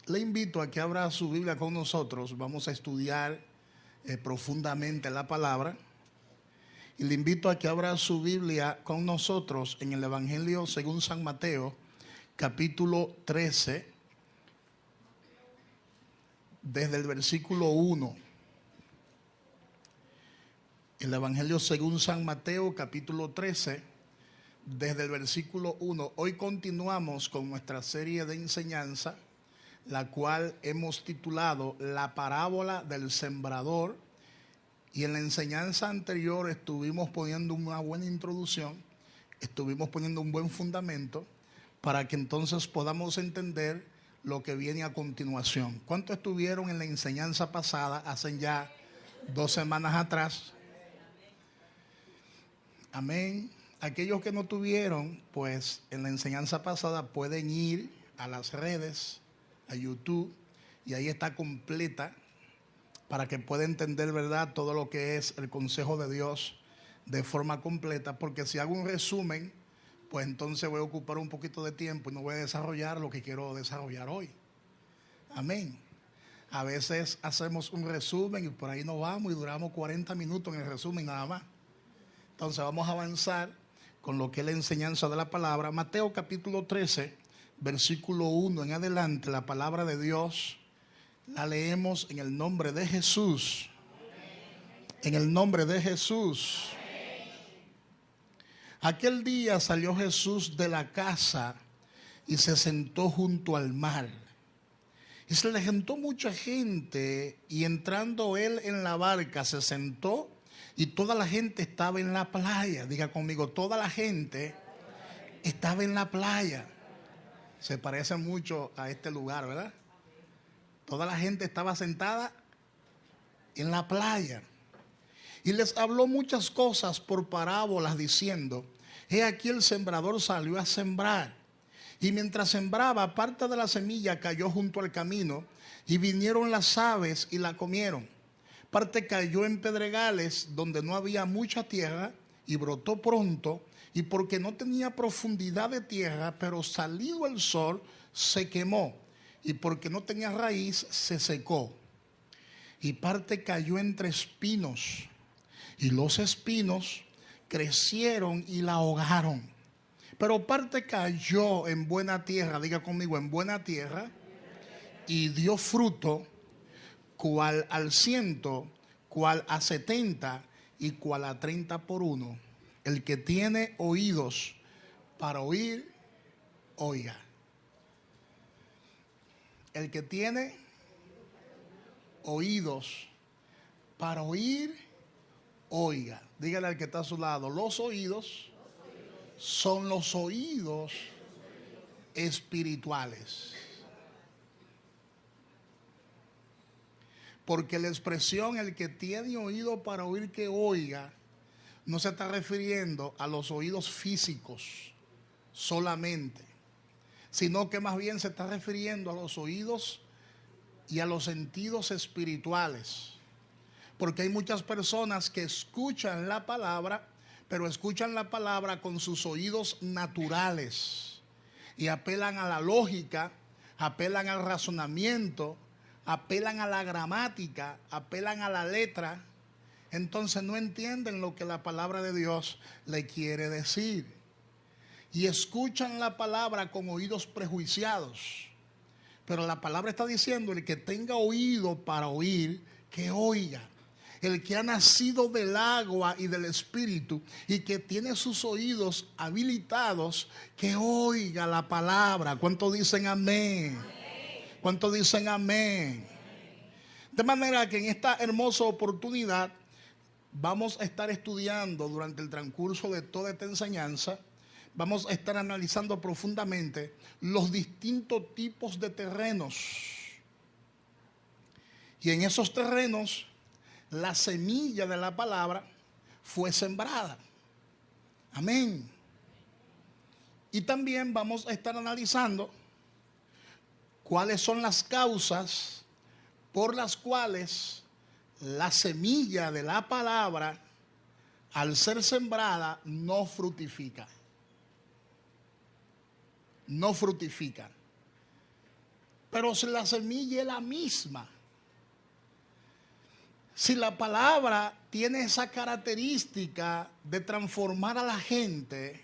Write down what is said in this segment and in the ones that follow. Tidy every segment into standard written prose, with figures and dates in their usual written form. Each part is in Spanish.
Le invito a que abra su Biblia con nosotros. Vamos a estudiar profundamente la palabra. Y le invito a que abra su Biblia con nosotros en el Evangelio según San Mateo, capítulo 13, desde el versículo 1. El Evangelio según San Mateo, capítulo 13, desde el versículo 1. Hoy continuamos con nuestra serie de enseñanza, la cual hemos titulado La parábola del sembrador. Y en la enseñanza anterior estuvimos poniendo una buena introducción, estuvimos poniendo un buen fundamento para que entonces podamos entender lo que viene a continuación. ¿Cuántos estuvieron en la enseñanza pasada, hace ya 2 semanas atrás? Amén. Aquellos que no tuvieron, pues en la enseñanza pasada pueden ir a las redes, a YouTube, y ahí está completa para que pueda entender, ¿verdad?, todo lo que es el consejo de Dios de forma completa, porque si hago un resumen, pues entonces voy a ocupar un poquito de tiempo y no voy a desarrollar lo que quiero desarrollar hoy. Amén. A veces hacemos un resumen y por ahí nos vamos y duramos 40 minutos en el resumen nada más. Entonces vamos a avanzar con lo que es la enseñanza de la palabra. Mateo capítulo 13, versículo 1 en adelante, la palabra de Dios la leemos en el nombre de Jesús. En el nombre de Jesús. Aquel día salió Jesús de la casa y se sentó junto al mar. Y se le juntó mucha gente, y entrando él en la barca se sentó, y toda la gente estaba en la playa. Diga conmigo, toda la gente estaba en la playa. Se parece mucho a este lugar, ¿verdad? Toda la gente estaba sentada en la playa. Y les habló muchas cosas por parábolas, diciendo: he aquí el sembrador salió a sembrar. Y mientras sembraba, parte de la semilla cayó junto al camino, y vinieron las aves y la comieron. Parte cayó en pedregales donde no había mucha tierra, y brotó pronto, y porque no tenía profundidad de tierra, pero salido el sol, se quemó, y porque no tenía raíz, se secó. Y parte cayó entre espinos, y los espinos crecieron y la ahogaron. Pero parte cayó en buena tierra, diga conmigo, en buena tierra, y dio fruto, cual al 100, cual a 70 y cual a 30 por 1. El que tiene oídos para oír, oiga. El que tiene oídos para oír, oiga. Dígale al que está a su lado, los oídos son los oídos espirituales. Porque la expresión el que tiene oído para oír, que oiga, no se está refiriendo a los oídos físicos solamente, sino que más bien se está refiriendo a los oídos y a los sentidos espirituales. Porque hay muchas personas que escuchan la palabra, pero escuchan la palabra con sus oídos naturales y apelan a la lógica, apelan al razonamiento, apelan a la gramática, apelan a la letra. Entonces no entienden lo que la palabra de Dios le quiere decir. Y escuchan la palabra con oídos prejuiciados. Pero la palabra está diciendo: el que tenga oído para oír, que oiga. El que ha nacido del agua y del espíritu y que tiene sus oídos habilitados, que oiga la palabra. ¿Cuántos dicen amén? ¿Cuántos dicen amén? De manera que en esta hermosa oportunidad vamos a estar estudiando durante el transcurso de toda esta enseñanza. Vamos a estar analizando profundamente los distintos tipos de terrenos. Y en esos terrenos, la semilla de la palabra fue sembrada. Amén. Y también vamos a estar analizando cuáles son las causas por las cuales la semilla de la palabra, al ser sembrada, no fructifica. No fructifica. Pero si la semilla es la misma, si la palabra tiene esa característica de transformar a la gente,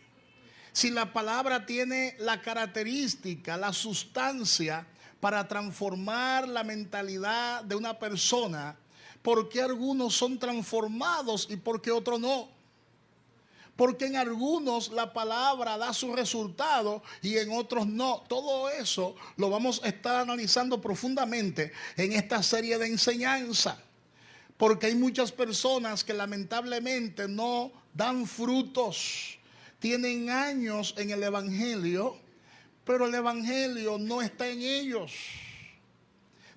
si la palabra tiene la característica, la sustancia para transformar la mentalidad de una persona, ¿por qué algunos son transformados y por qué otros no? Porque en algunos la palabra da su resultado y en otros no. Todo eso lo vamos a estar analizando profundamente en esta serie de enseñanza. Porque hay muchas personas que lamentablemente no dan frutos. Tienen años en el Evangelio, pero el Evangelio no está en ellos.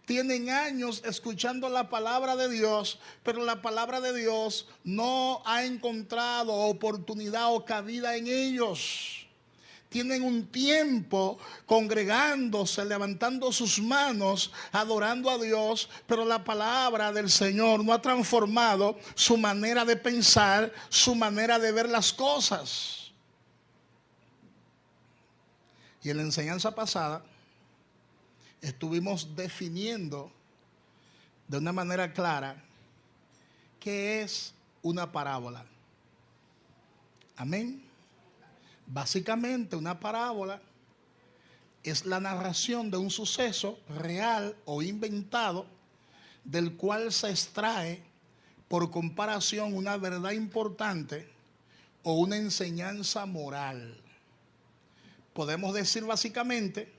Tienen años escuchando la palabra de Dios, pero la palabra de Dios no ha encontrado oportunidad o cabida en ellos. Tienen un tiempo congregándose, levantando sus manos, adorando a Dios, pero la palabra del Señor no ha transformado su manera de pensar, su manera de ver las cosas. Y en la enseñanza pasada estuvimos definiendo de una manera clara qué es una parábola. Amén. Básicamente una parábola es la narración de un suceso real o inventado del cual se extrae por comparación una verdad importante o una enseñanza moral. Podemos decir básicamente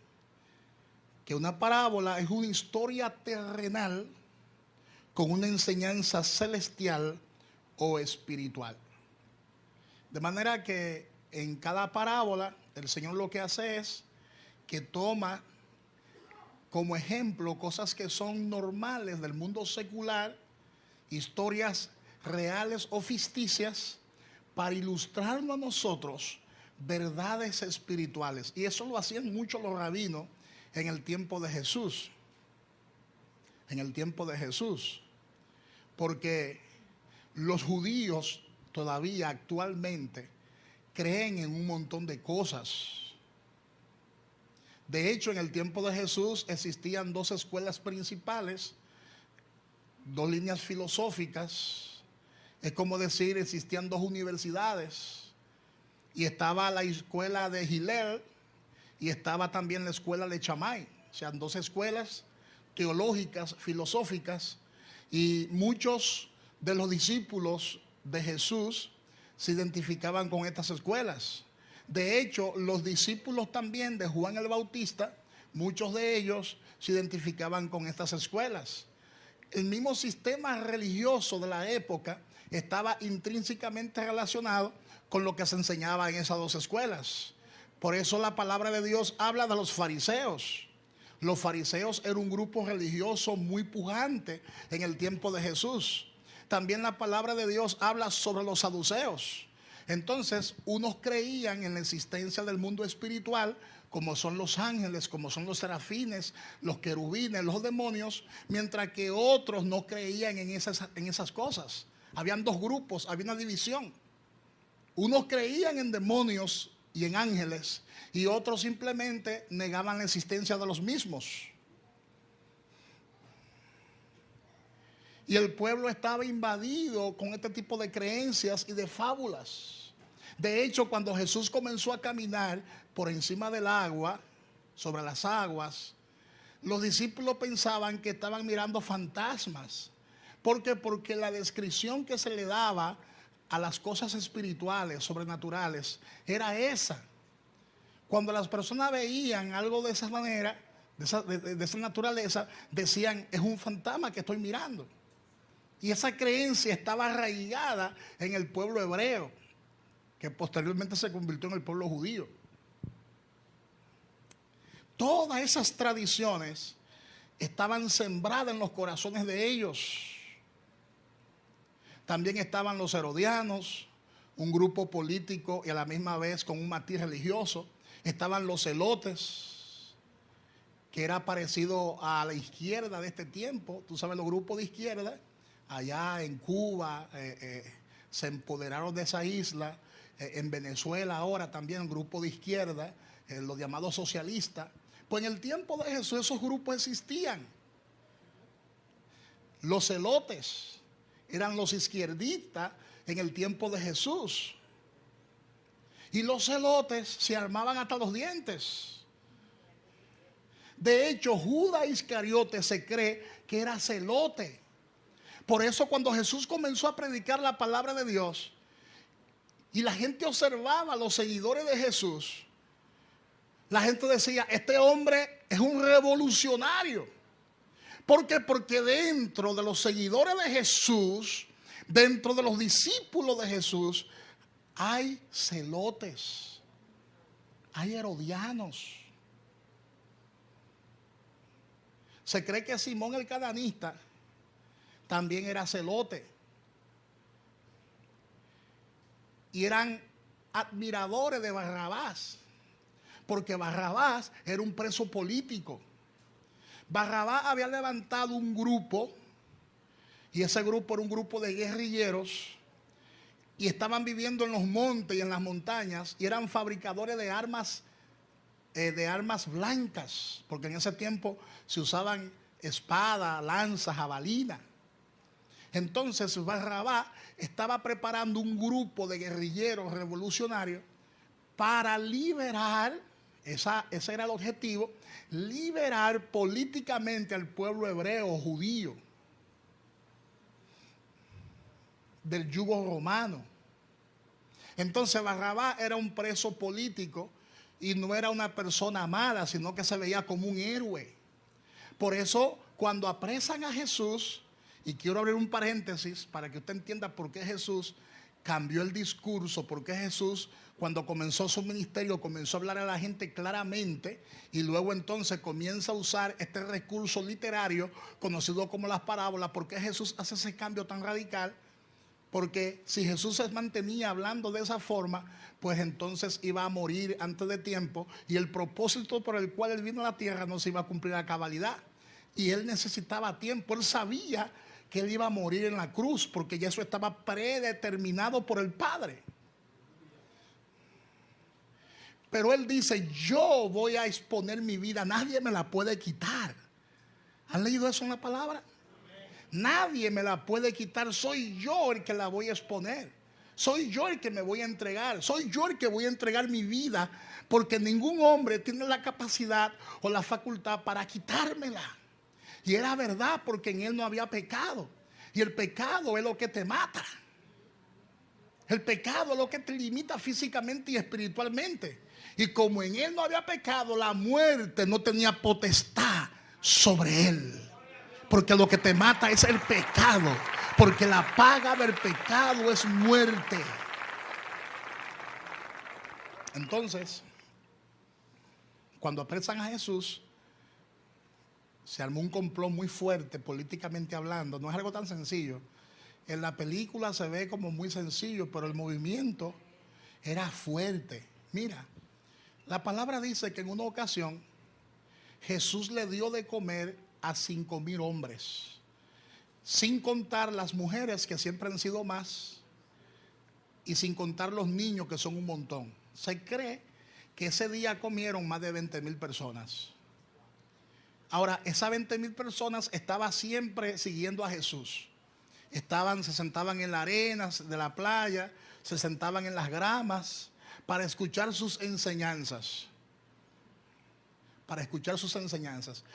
que una parábola es una historia terrenal con una enseñanza celestial o espiritual. De manera que en cada parábola el Señor lo que hace es que toma como ejemplo cosas que son normales del mundo secular, historias reales o ficticias, para ilustrarnos a nosotros verdades espirituales. Y eso lo hacían mucho los rabinos en el tiempo de Jesús. En el tiempo de Jesús. Porque los judíos todavía actualmente creen en un montón de cosas. De hecho, en el tiempo de Jesús existían dos escuelas principales, dos líneas filosóficas. Es como decir, existían dos universidades. Y estaba la escuela de Hillel y estaba también la escuela de Shammai. O sea, dos escuelas teológicas, filosóficas. Y muchos de los discípulos de Jesús se identificaban con estas escuelas. De hecho, los discípulos también de Juan el Bautista, muchos de ellos se identificaban con estas escuelas. El mismo sistema religioso de la época estaba intrínsecamente relacionado con lo que se enseñaba en esas dos escuelas. Por eso la palabra de Dios habla de los fariseos. Los fariseos eran un grupo religioso muy pujante en el tiempo de Jesús. También la palabra de Dios habla sobre los saduceos. Entonces, unos creían en la existencia del mundo espiritual, como son los ángeles, como son los serafines, los querubines, los demonios, mientras que otros no creían en esas cosas. Habían dos grupos, había una división. Unos creían en demonios y en ángeles, y otros simplemente negaban la existencia de los mismos. Y el pueblo estaba invadido con este tipo de creencias y de fábulas. De hecho, cuando Jesús comenzó a caminar por encima del agua, sobre las aguas, los discípulos pensaban que estaban mirando fantasmas. ¿Por qué? Porque la descripción que se le daba a las cosas espirituales, sobrenaturales, era esa. Cuando las personas veían algo de esa manera, de esa naturaleza, decían, es un fantasma que estoy mirando. Y esa creencia estaba arraigada en el pueblo hebreo, que posteriormente se convirtió en el pueblo judío. Todas esas tradiciones estaban sembradas en los corazones de ellos. También estaban los herodianos, un grupo político y a la misma vez con un matiz religioso. Estaban los celotes, que era parecido a la izquierda de este tiempo. Tú sabes, los grupos de izquierda, allá en Cuba, se empoderaron de esa isla. En Venezuela ahora también un grupo de izquierda, los llamados socialistas. Pues en el tiempo de Jesús esos grupos existían. Los celotes eran los izquierdistas en el tiempo de Jesús. Y los celotes se armaban hasta los dientes. De hecho, Judas Iscariote se cree que era celote. Por eso cuando Jesús comenzó a predicar la palabra de Dios y la gente observaba a los seguidores de Jesús, la gente decía, este hombre es un revolucionario. ¿Por qué? Porque dentro de los seguidores de Jesús, dentro de los discípulos de Jesús, hay celotes, hay herodianos. Se cree que Simón el Cananista también era celote. Y eran admiradores de Barrabás, porque Barrabás era un preso político. Barrabás había levantado un grupo, y ese grupo era un grupo de guerrilleros, y estaban viviendo en los montes y en las montañas, y eran fabricadores de armas blancas, porque en ese tiempo se usaban espada, lanza, jabalina. Entonces Barrabás estaba preparando un grupo de guerrilleros revolucionarios para liberar, ese era el objetivo, liberar políticamente al pueblo hebreo, judío, del yugo romano. Entonces Barrabás era un preso político y no era una persona mala, sino que se veía como un héroe. Por eso cuando apresan a Jesús, y quiero abrir un paréntesis para que usted entienda por qué Jesús cambió el discurso, por qué Jesús cuando comenzó su ministerio comenzó a hablar a la gente claramente y luego entonces comienza a usar este recurso literario conocido como las parábolas. ¿Por qué Jesús hace ese cambio tan radical? Porque si Jesús se mantenía hablando de esa forma, pues entonces iba a morir antes de tiempo y el propósito por el cual él vino a la tierra no se iba a cumplir a cabalidad. Y él necesitaba tiempo, él sabía que él iba a morir en la cruz porque ya eso estaba predeterminado por el Padre. Pero él dice, yo voy a exponer mi vida, nadie me la puede quitar. ¿Han leído eso en la palabra? Nadie me la puede quitar, soy yo el que la voy a exponer. Soy yo el que me voy a entregar, soy yo el que voy a entregar mi vida, porque ningún hombre tiene la capacidad o la facultad para quitármela. Y era verdad, porque en él no había pecado. Y el pecado es lo que te mata. El pecado es lo que te limita físicamente y espiritualmente. Y como en él no había pecado, la muerte no tenía potestad sobre él. Porque lo que te mata es el pecado. Porque la paga del pecado es muerte. Entonces, cuando apresan a Jesús, se armó un complot muy fuerte políticamente hablando. No es algo tan sencillo. En la película se ve como muy sencillo, pero el movimiento era fuerte. Mira, la palabra dice que en una ocasión Jesús le dio de comer a 5,000 hombres, sin contar las mujeres, que siempre han sido más, y sin contar los niños, que son un montón. Se cree que ese día comieron más de 20,000 personas. Ahora, esas 20,000 personas estaban siempre siguiendo a Jesús. Se sentaban en la arena de la playa, se sentaban en las gramas para escuchar sus enseñanzas. Para escuchar sus enseñanzas.